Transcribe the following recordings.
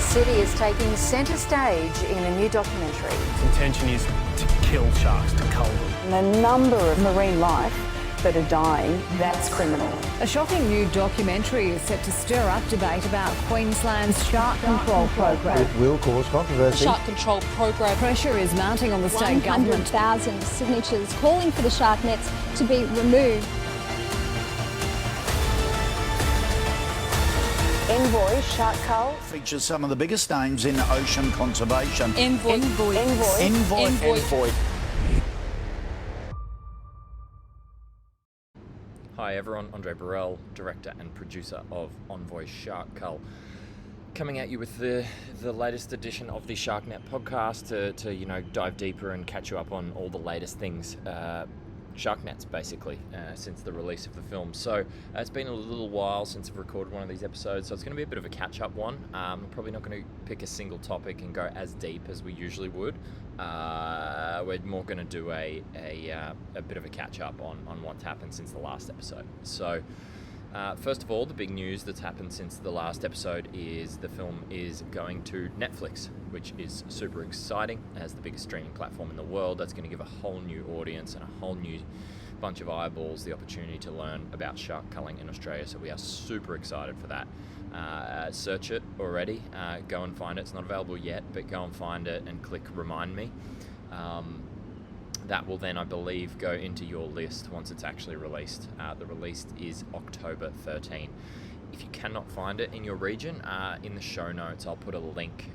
city is taking centre stage in a new documentary. Its intention is to kill sharks, to cull them. The number of marine life that are dying, that's criminal. A shocking new documentary is set to stir up debate about Queensland's shark control program. It will cause controversy. The shark control program. Pressure is mounting on the state government. 100,000 signatures calling for the shark nets to be removed. Envoy shark cull features some of the biggest names in ocean conservation. Envoy. Envoy. Hi everyone, Andre Burrell, director and producer of Envoy Shark Cull, coming at you with the latest edition of the SharkNet podcast to dive deeper and catch you up on all the latest things, shark nets basically, since the release of the film. So it's been a little while since I've recorded one of these episodes, so it's going to be a bit of a catch-up one. I'm probably not going to pick a single topic and go as deep as we usually would. We're more going to do a bit of a catch-up on what's happened since the last episode. So first of all, the big news that's happened since the last episode is the film is going to Netflix, which is super exciting. As the biggest streaming platform in the world, that's going to give a whole new audience and a whole new bunch of eyeballs the opportunity to learn about shark culling in Australia. So we are super excited for that. Search it already. Go and find it. It's not available yet, but go and find it and click Remind Me. That will then, I believe, go into your list once it's actually released. The release is October 13. If you cannot find it in your region, in the show notes I'll put a link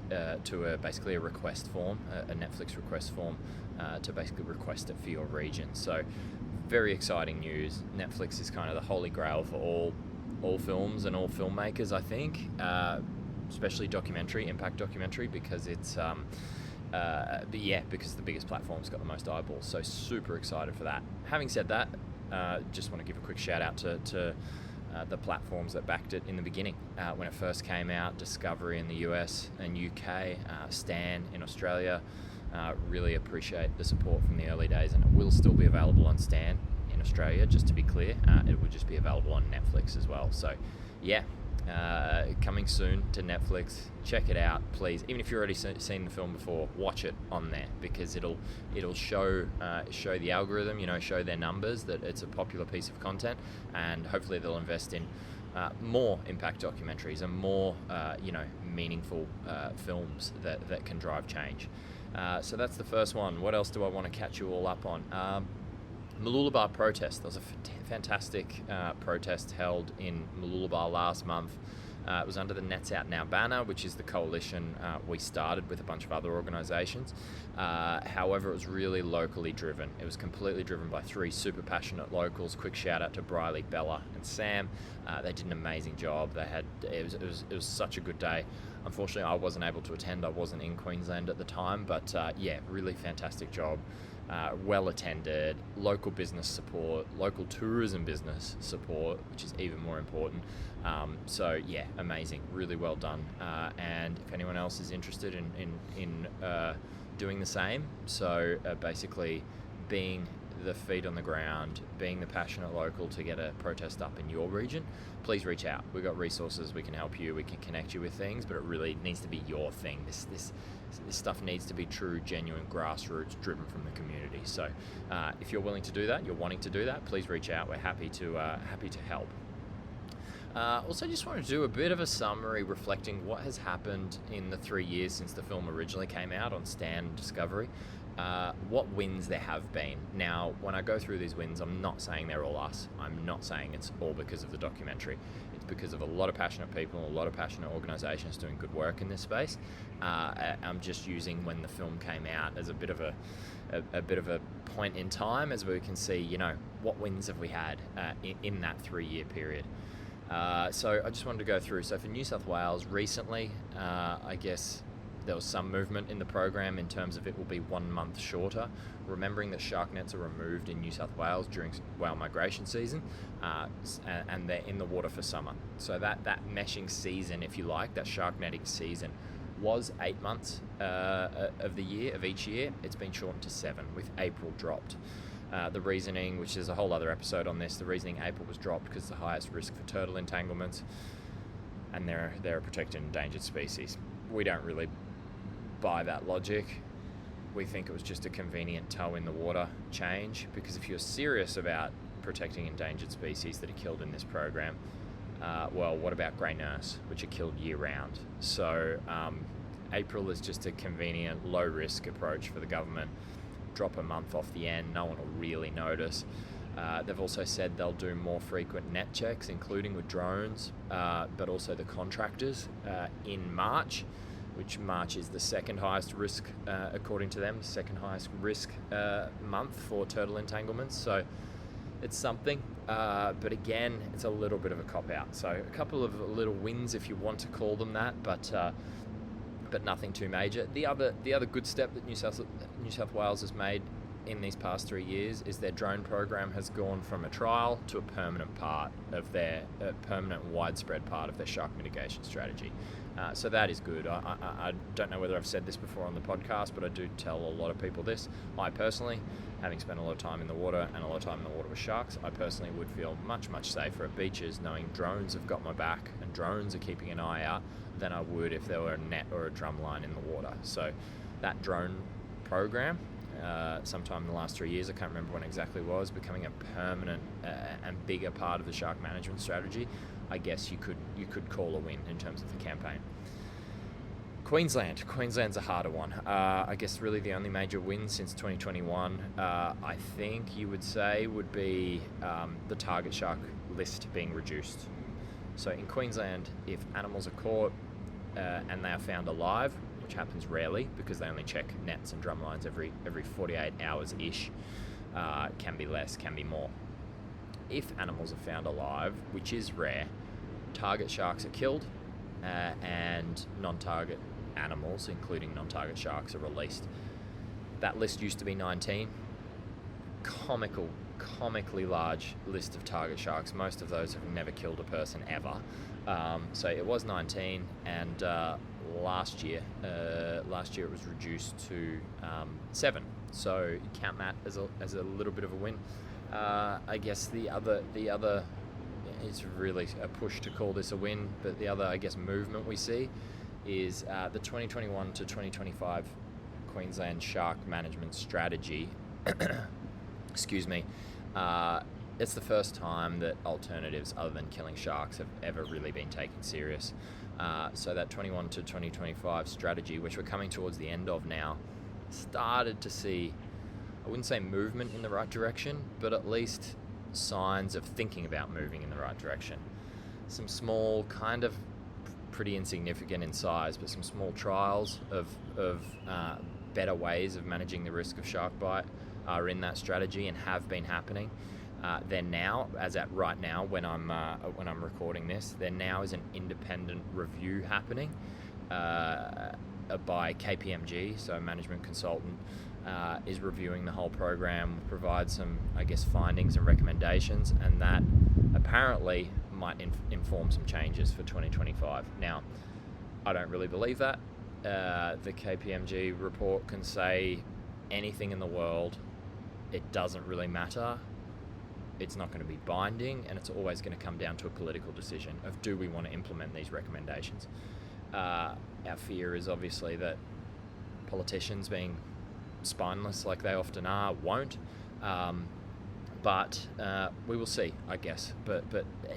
to basically a request form, a Netflix request form, to basically request it for your region. So very exciting news. Netflix is kind of the holy grail for all films and all filmmakers, I think, especially impact documentary, because it's because the biggest platform's got the most eyeballs. So super excited for that. Having said that, just want to give a quick shout out to the platforms that backed it in the beginning. When it first came out, Discovery in the US and UK, Stan in Australia. Really appreciate the support from the early days, and it will still be available on Stan in Australia, just to be clear. It will just be available on Netflix as well. So yeah, coming soon to Netflix. Check it out, please. Even if you've already seen the film before, watch it on there, because it'll show the algorithm, show their numbers that it's a popular piece of content, and hopefully they'll invest in more impact documentaries and more meaningful films that can drive change. So that's the first one. What else do I want to catch you all up on? Mooloolaba protest. There was a fantastic protest held in Mooloolaba last month. It was under the Nets Out Now banner, which is the coalition we started with a bunch of other organisations. However, it was really locally driven. It was completely driven by three super passionate locals. Quick shout out to Briley, Bella and Sam. They did an amazing job. It was such a good day. Unfortunately, I wasn't able to attend. I wasn't in Queensland at the time, but really fantastic job. Well attended, local business support, local tourism business support, which is even more important. So yeah, amazing, really well done. And if anyone else is interested in doing the same, so basically being the feet on the ground, being the passionate local to get a protest up in your region, please reach out. We've got resources, we can help you, we can connect you with things, but it really needs to be your thing. This stuff needs to be true, genuine, grassroots, driven from the community. So if you're willing to do that, you're wanting to do that, please reach out. We're happy to help. Also, just wanted to do a bit of a summary reflecting what has happened in the 3 years since the film originally came out on Stan and Discovery. What wins there have been. Now, when I go through these wins, I'm not saying they're all us. I'm not saying it's all because of the documentary. It's because of a lot of passionate people and a lot of passionate organisations doing good work in this space. I'm just using when the film came out as a bit of a point in time, as we can see, what wins have we had in that 3 year period. So I just wanted to go through. So for New South Wales recently, I guess there was some movement in the program in terms of it will be 1 month shorter, remembering that shark nets are removed in New South Wales during whale migration season, and they're in the water for summer. So that meshing season, if you like, that shark netting season was 8 months of each year. It's been shortened to 7, with April dropped. The reasoning, which is a whole other episode on this, the reasoning April was dropped because the highest risk for turtle entanglements, and they're a protected endangered species. we don't really buy that logic. We think it was just a convenient toe in the water change, because if you're serious about protecting endangered species that are killed in this program, well, what about grey nurse, which are killed year round? So April is just a convenient, low-risk approach for the government. Drop a month off the end, no one will really notice. They've also said they'll do more frequent net checks, including with drones, but also the contractors in March, which March is the second highest risk, according to them, second highest risk month for turtle entanglements. So it's something, but again, it's a little bit of a cop-out. So a couple of little wins, if you want to call them that, but nothing too major. The other good step that New South Wales has made in these past 3 years is their drone program has gone from a trial to a permanent part of their permanent widespread part of their shark mitigation strategy. So that is good. I don't know whether I've said this before on the podcast, but I do tell a lot of people this. I personally, having spent a lot of time in the water and a lot of time in the water with sharks, I personally would feel much, much safer at beaches knowing drones have got my back and drones are keeping an eye out than I would if there were a net or a drum line in the water. So that drone program, sometime in the last 3 years, I can't remember when exactly it was, becoming a permanent and bigger part of the shark management strategy, I guess you could call a win in terms of the campaign. Queensland's a harder one. I guess really the only major win since 2021, I think you would say, would be the target shark list being reduced. So in Queensland, if animals are caught and they are found alive, which happens rarely because they only check nets and drum lines every 48 hours-ish, can be less, can be more. If animals are found alive, which is rare, target sharks are killed and non-target animals, including non-target sharks, are released. That list used to be 19. Comically large list of target sharks. Most of those have never killed a person ever. So it was 19, and last year it was reduced to 7. So you count that as a little bit of a win. I guess the other, it's really a push to call this a win, but the other, I guess, movement we see is the 2021 to 2025 Queensland Shark Management Strategy. Excuse me. It's the first time that alternatives other than killing sharks have ever really been taken serious. So that 21 to 2025 strategy, which we're coming towards the end of now, started to see, I wouldn't say movement in the right direction, but at least signs of thinking about moving in the right direction. Some small, kind of pretty insignificant in size, but some small trials of better ways of managing the risk of shark bite are in that strategy and have been happening. There now, as at right now, when I'm recording this, there now is an independent review happening by KPMG, so a management consultant, is reviewing the whole program, provide some, I guess, findings and recommendations, and that apparently might inform some changes for 2025. Now, I don't really believe that. The KPMG report can say anything in the world. It doesn't really matter. It's not going to be binding, and it's always going to come down to a political decision of, do we want to implement these recommendations? Our fear is obviously that politicians, being spineless like they often are, won't. But we will see, I guess. But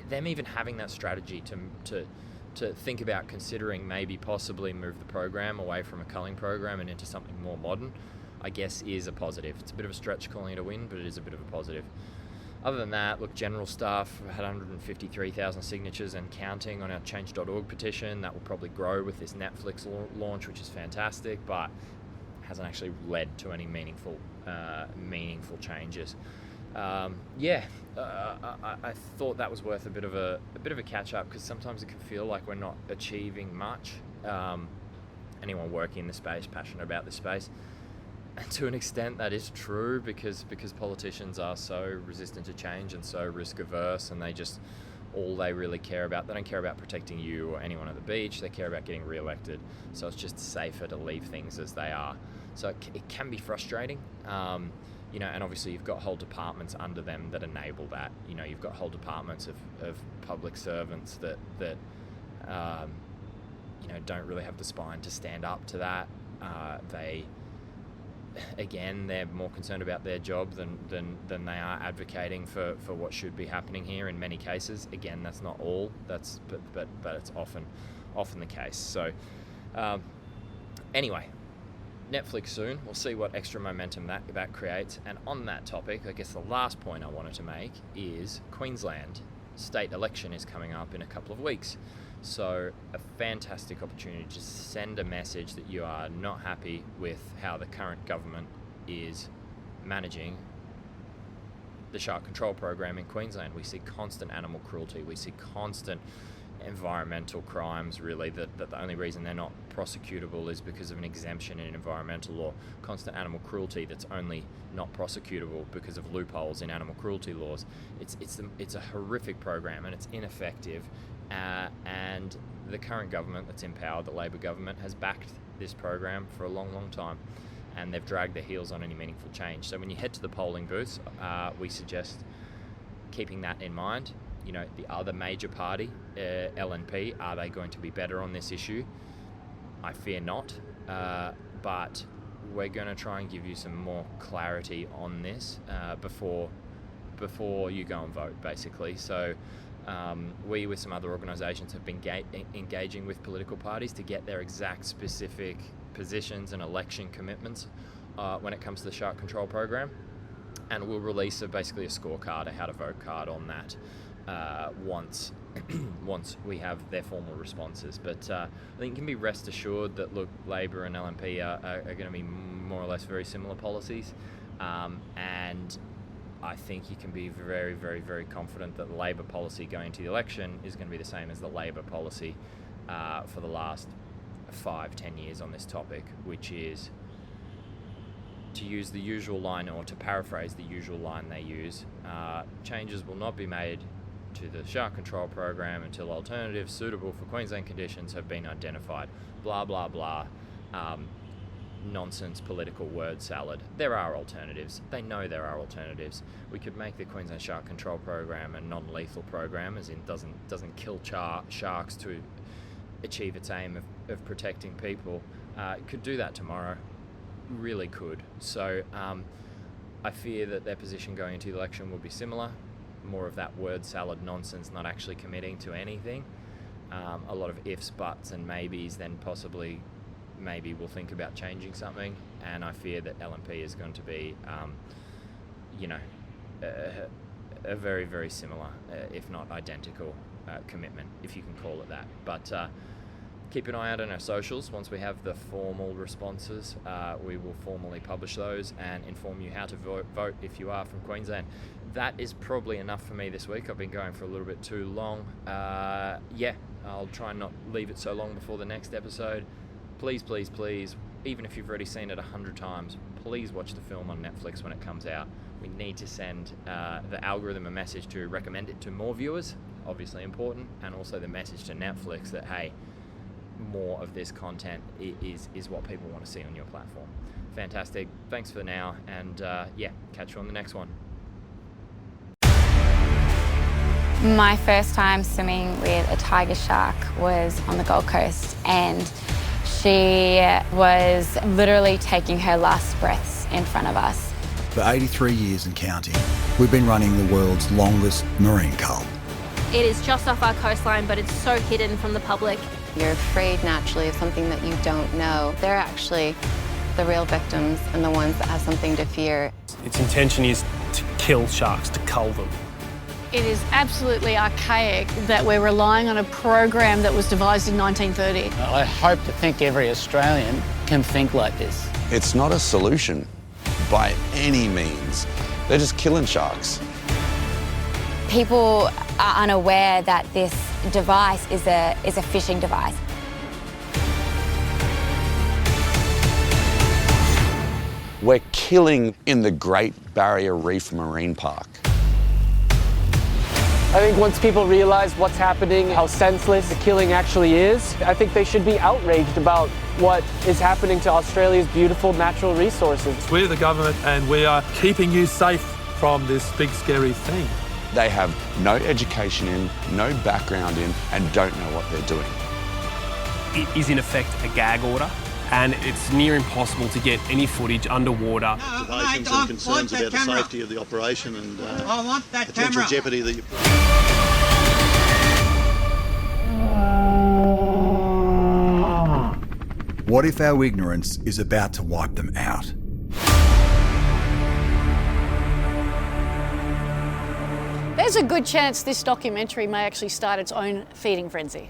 them even having that strategy to think about considering maybe possibly move the program away from a culling program and into something more modern, I guess is a positive. It's a bit of a stretch calling it a win, but it is a bit of a positive. Other than that, look, general stuff. We had 153,000 signatures and counting on our change.org petition. That will probably grow with this Netflix launch, which is fantastic, but hasn't actually led to any meaningful changes. I thought that was worth a bit of a catch up, because sometimes it can feel like we're not achieving much. Anyone working in the space, passionate about this space, and to an extent that is true, because politicians are so resistant to change and so risk averse, and all they really care about, they don't care about protecting you or anyone at the beach, they care about getting re-elected. So it's just safer to leave things as they are. So it can be frustrating. And obviously you've got whole departments under them that enable that. You've got whole departments of public servants that don't really have the spine to stand up to that. They're more concerned about their job than they are advocating for what should be happening here in many cases. Again, that's not all. But it's often the case. So anyway, Netflix soon. We'll see what extra momentum that creates. And on that topic, I guess the last point I wanted to make is Queensland state election is coming up in a couple of weeks. So a fantastic opportunity to send a message that you are not happy with how the current government is managing the shark control program in Queensland. We see constant animal cruelty. We see constant environmental crimes, really, that the only reason they're not prosecutable is because of an exemption in environmental law. Constant animal cruelty that's only not prosecutable because of loopholes in animal cruelty laws. It's a horrific program, and it's ineffective. And the current government that's in power, the Labor government, has backed this program for a long, long time, and they've dragged their heels on any meaningful change. So when you head to the polling booths, we suggest keeping that in mind. The other major party, LNP, are they going to be better on this issue? I fear not, but we're going to try and give you some more clarity on this before you go and vote, basically. So we, with some other organisations, have been engaging with political parties to get their exact specific positions and election commitments when it comes to the shark control program, and we'll release basically a scorecard, a how to vote card on that once we have their formal responses. But I think you can be rest assured that, look, Labor and LNP are going to be more or less very similar policies, and I think you can be very, very, very confident that the Labor policy going to the election is going to be the same as the Labor policy for the last 5-10 years on this topic, which is, to use the usual line, or to paraphrase the usual line they use, changes will not be made to the shark control program until alternatives suitable for Queensland conditions have been identified. Blah, blah, blah. Nonsense political word salad. There are alternatives. They know there are alternatives. We could make the Queensland Shark Control Program a non-lethal program, as in doesn't kill sharks to achieve its aim of protecting people. Could do that tomorrow. Really could. So I fear that their position going into the election will be similar. More of that word salad nonsense, not actually committing to anything. A lot of ifs, buts and maybes, then possibly maybe we'll think about changing something. And I fear that LNP is going to be a very, very similar, if not identical, commitment, if you can call it that. But keep an eye out on our socials. Once we have the formal responses, we will formally publish those and inform you how to vote if you are from Queensland. That is probably enough for me this week. I've been going for a little bit too long. I'll try and not leave it so long before the next episode. Please, please, please, even if you've already seen it 100 times, please watch the film on Netflix when it comes out. We need to send the algorithm a message to recommend it to more viewers, obviously important, and also the message to Netflix that, hey, more of this content is what people want to see on your platform. Fantastic. Thanks for now, and catch you on the next one. My first time swimming with a tiger shark was on the Gold Coast, and she was literally taking her last breaths in front of us. For 83 years and counting, we've been running the world's longest marine cull. It is just off our coastline, but it's so hidden from the public. You're afraid naturally of something that you don't know. They're actually the real victims and the ones that have something to fear. Its intention is to kill sharks, to cull them. It is absolutely archaic that we're relying on a program that was devised in 1930. I hope to think every Australian can think like this. It's not a solution by any means. They're just killing sharks. People are unaware that this device is a fishing device. We're killing in the Great Barrier Reef Marine Park. I think once people realize what's happening, how senseless the killing actually is, I think they should be outraged about what is happening to Australia's beautiful natural resources. We're the government and we are keeping you safe from this big scary thing. They have no education in, no background in, and don't know what they're doing. it is in effect a gag order, and it's near impossible to get any footage underwater. Observations and concerns about the safety of the operation and potential jeopardy that you put. What if our ignorance is about to wipe them out? There's a good chance this documentary may actually start its own feeding frenzy.